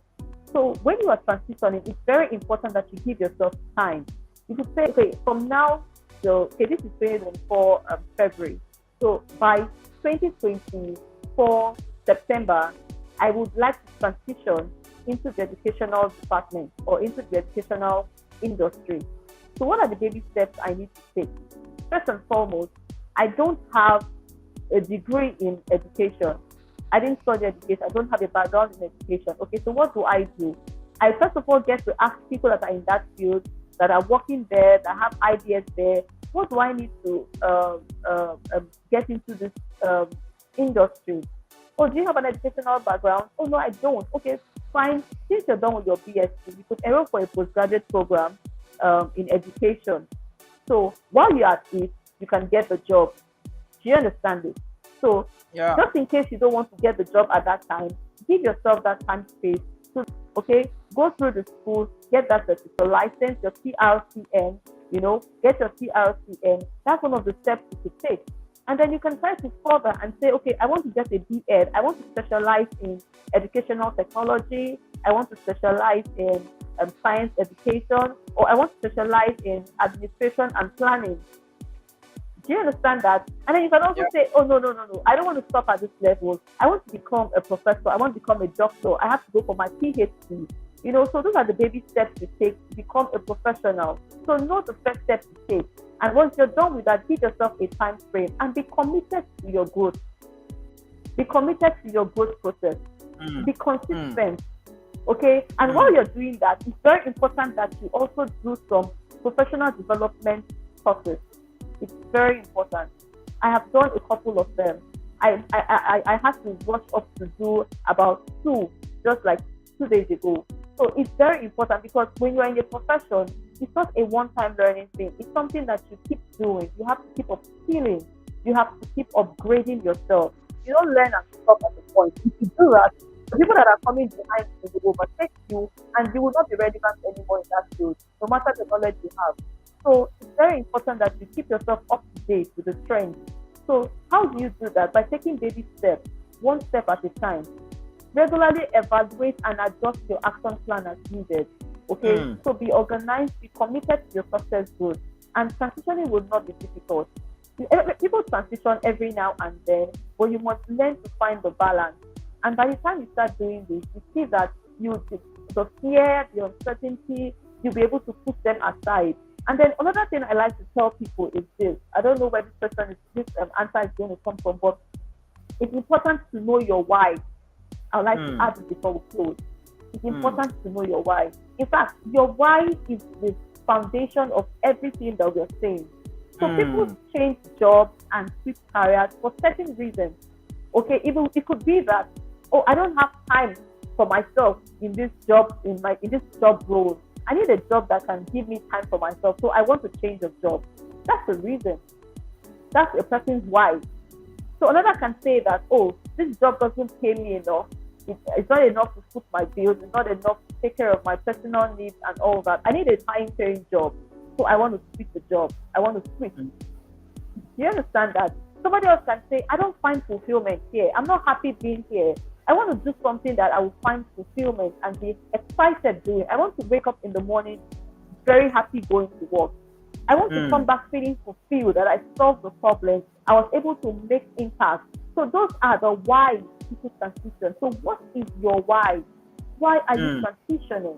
So when you are transitioning, it's very important that you give yourself time. You could say, okay, from now till, okay, this is 2024 February. So by 2024 September, I would like to transition into the educational department or into the educational industry. So what are the baby steps I need to take? First and foremost, I don't have a degree in education. I didn't study education. I don't have a background in education. Okay, so what do? I first of all get to ask people that are in that field, that are working there, that have ideas there. What do I need to get into this industry? Oh, do you have an educational background? Oh, no, I don't. Okay, fine. Since you're done with your BSc, you could enroll for a postgraduate program in education. So while you're at it, you can get the job. Do you understand it? So just in case you don't want to get the job at that time, give yourself that time space. So, okay, go through the school, get that certificate, license, your TRCN, get your TRCN. That's one of the steps you could take. And then you can try to further and say, okay, I want to get a B.Ed. I want to specialize in educational technology. I want to specialize in science education, or I want to specialize in administration and planning. Do you understand that? And then you can also say, oh, no. I don't want to stop at this level. I want to become a professor. I want to become a doctor. I have to go for my PhD. So those are the baby steps you take to become a professional. So know the first step to take. And once you're done with that, give yourself a time frame and be committed to your growth. Be committed to your growth process. Be consistent. Okay? And while you're doing that, it's very important that you also do some professional development courses. It's very important. I have done a couple of them. I had to rush up to do about 2, just like 2 days ago. So it's very important, because when you're in a profession, it's not a one-time learning thing. It's something that you keep doing. You have to keep upskilling. You have to keep upgrading yourself. You don't learn and stop at the point. If you do that, the people that are coming behind you will overtake you, and you will not be relevant anymore in that field, no matter the knowledge you have. So it's very important that you keep yourself up to date with the trends. So how do you do that? By taking baby steps, one step at a time. Regularly evaluate and adjust your action plan as needed. Okay, so be organized, be committed to your success goals, and transitioning will not be difficult. People transition every now and then, but you must learn to find the balance. And by the time you start doing this, you see that the fear, the uncertainty, you'll be able to put them aside. And then another thing I like to tell people is this. I don't know where this answer is going to come from, but it's important to know your why. I would like to add it before we close. It's important to know your why. In fact, your why is the foundation of everything that we're saying. So people change jobs and switch careers for certain reasons. Okay, it could be that, oh, I don't have time for myself in this job role. I need a job that can give me time for myself, so I want to change a job. That's the reason. That's a person's why. So another can say that, oh, this job doesn't pay me enough. It's not enough to foot my bills. It's not enough to take care of my personal needs and all that. I need a high-paying job, so I want to switch the job. I want to switch. Do you understand that? Somebody else can say, I don't find fulfillment here. I'm not happy being here. I want to do something that I will find fulfillment and be excited doing. I want to wake up in the morning very happy going to work. I want to come back feeling fulfilled that I solved the problem. I was able to make impact. So those are the why people transition. So what is your why? Why are you transitioning?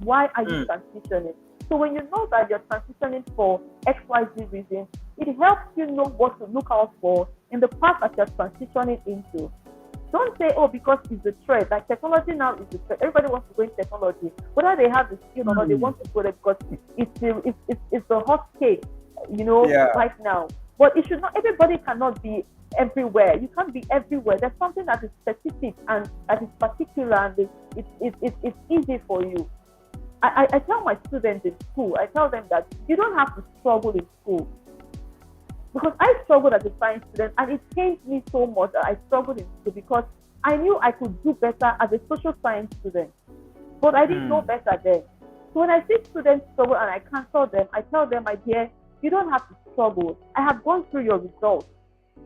Why are you transitioning? So when you know that you're transitioning for XYZ reason, it helps you know what to look out for in the path that you're transitioning into. Don't say, oh, because it's a trend. Like technology now is a trend. Everybody wants to go in technology. Whether they have the skill or not, they want to go there because it's the hot cake, right now. But it should not. Everybody cannot be everywhere. You can't be everywhere. There's something that is specific and that is particular, and it's easy for you. I tell my students in school, I tell them that you don't have to struggle in school. Because I struggled as a science student, and it pains me so much that I struggled in school because I knew I could do better as a social science student. But I didn't know better then. So when I see students struggle and I counsel them, I tell them, my dear, you don't have to struggle. I have gone through your results.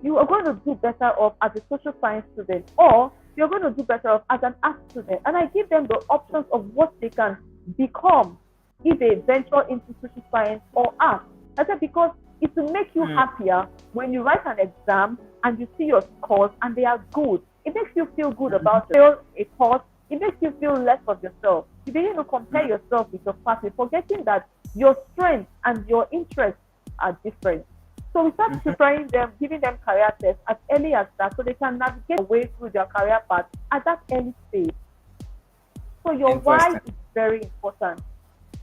You are going to do better off as a social science student, or you're going to do better off as an art student. And I give them the options of what they can become if they venture into social science or art. I said, because it's to make you happier when you write an exam and you see your scores and they are good. It makes you feel good about yourself. A course, it makes you feel less of yourself. You begin to compare yourself with your partner, forgetting that your strengths and your interests are different. So we start preparing them, giving them career tests as early as that, so they can navigate their way through their career path at that early stage. So your why is very important.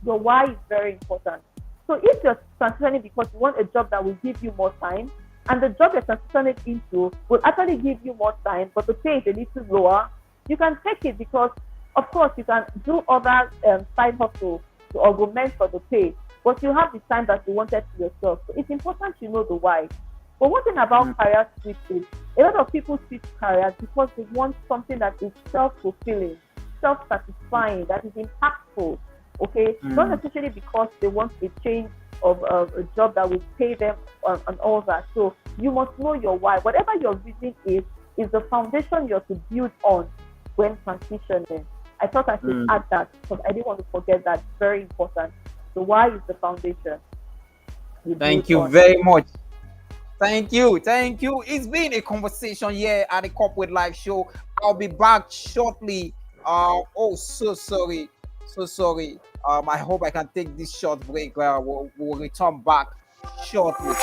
Your why is very important. So if you're transitioning because you want a job that will give you more time, and the job you're transitioning into will actually give you more time, but the pay is a little lower, you can take it because, of course, you can do other side hustle to augment for the pay, but you have the time that you wanted to yourself. So it's important you know the why. But one thing about career switch is a lot of people switch careers because they want something that is self-fulfilling, self-satisfying, that is impactful. Okay, not necessarily because they want a change of a job that will pay them and all that. So you must know your why. Whatever your reason is the foundation you're to build on when transitioning. I thought I should add that because I didn't want to forget that. It's very important. So why is the foundation? Thank you very much. Thank you. It's been a conversation here at the Corporate Life Show. I'll be back shortly. So sorry. I hope I can take this short break. We'll return back shortly.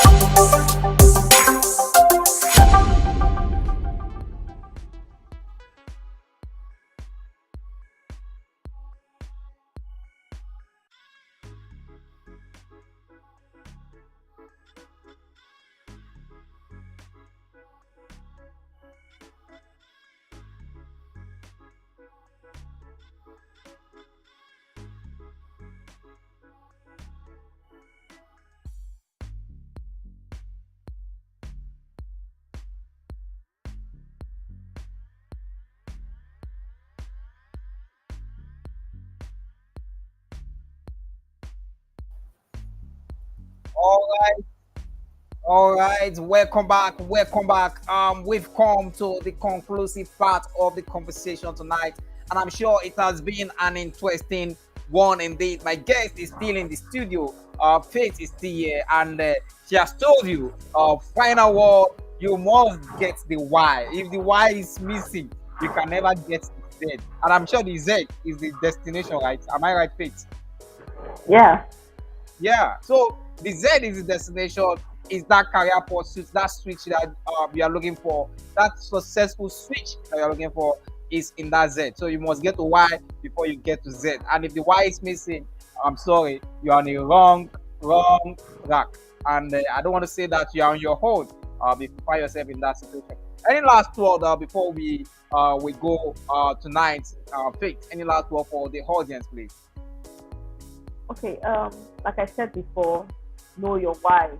All right, welcome back. We've come to the conclusive part of the conversation tonight, and I'm sure it has been an interesting one indeed. My guest is still in the studio. Faith is still here, and she has told you, final word, you must get the why. If the why is missing, you can never get the Z. And I'm sure the Z is the destination, right? Am I right, Faith? Yeah. Yeah. So the Z is the destination, is that career pursuit, that switch that you are looking for, that successful switch that you're looking for is in that Z. So you must get to Y before you get to Z. And if the Y is missing, I'm sorry, you're on a wrong track. And I don't want to say that you're on your own if you find yourself in that situation. Any last word before we go tonight, Faith? Any last word for the audience, please? Okay. Like I said before, know your why.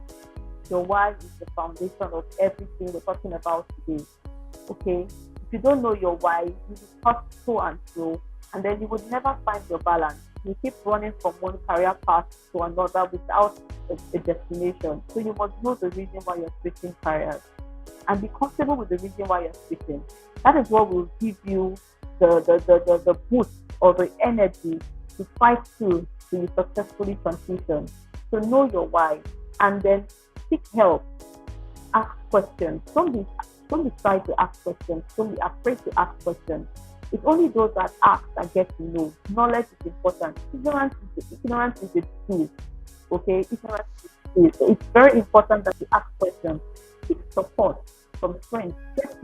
Your why is the foundation of everything we're talking about today. Okay? If you don't know your why, you will talk to and fro, and then you would never find your balance. You keep running from one career path to another without a destination. So you must know the reason why you're switching careers and be comfortable with the reason why you're switching. That is what will give you the boost or the energy to fight through to you successfully transition. So know your why and then seek help. Ask questions. Don't be shy to ask questions. Don't be afraid to ask questions. It's only those that ask that get to know. Knowledge is important. Ignorance is a tool. Okay, ignorance is a tool. So it's very important that you ask questions. Seek support from friends. Get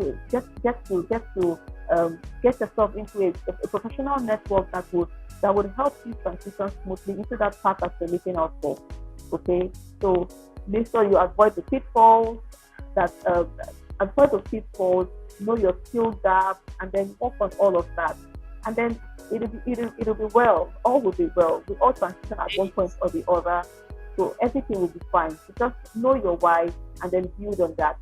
yourself into a professional network that would help you transition smoothly into that path that you're looking out for. Okay, so make sure you avoid the pitfalls. Know your skill gap, and then work on all of that. And then it'll be well. All will be well. We all transition at one point or the other, so everything will be fine. So just know your why and then build on that.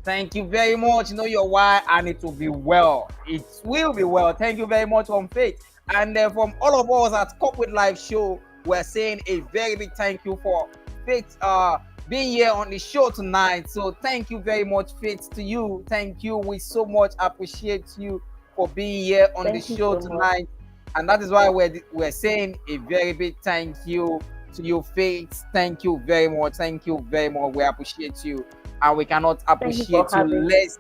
Thank you very much. Know your why, and it will be well. It will be well. Thank you very much from Faith. And from all of us at Corporate Life Show, we're saying a very big thank you for Faith being here on the show tonight. So thank you very much, Faith, to you. Thank you. We so much appreciate you for being here on the show tonight. And that is why we're saying a very big thank you to you, Faith. Thank you very much. Thank you very much. We appreciate you. And we cannot appreciate you less.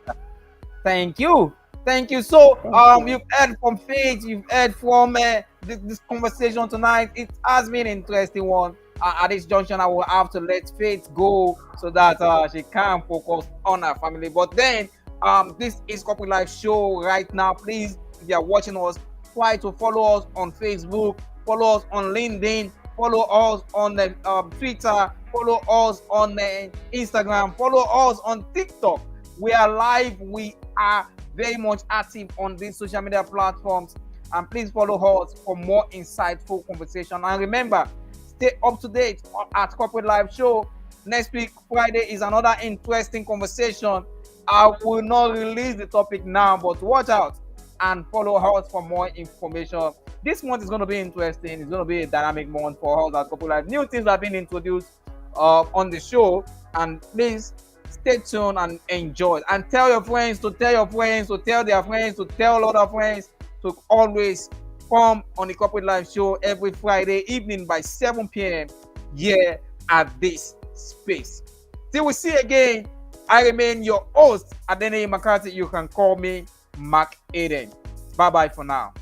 Thank you. Thank you. So you've heard from Faith, you've heard from this conversation tonight. It has been an interesting one. At this junction, I will have to let Faith go so that she can focus on her family. But then this is Corporate Life Show right now. Please, if you are watching us, try to follow us on Facebook, follow us on LinkedIn, follow us on Twitter, follow us on Instagram, follow us on TikTok. We are live. We are very much active on these social media platforms. And please follow us for more insightful conversation. And remember, stay up to date at Corporate Life Show. Next week, Friday, is another interesting conversation. I will not release the topic now, but watch out and follow us for more information. This month is going to be interesting. It's going to be a dynamic month for us at Corporate Life. New things have been introduced on the show, and please stay tuned and enjoy. And tell your friends to tell your friends to tell their friends to tell other friends to always come on the Corporate Life Show every Friday evening by 7 p.m. here at this space. Till we see again, I remain your host, Adeniyi Macarthy. You can call me McAden. Bye-bye for now.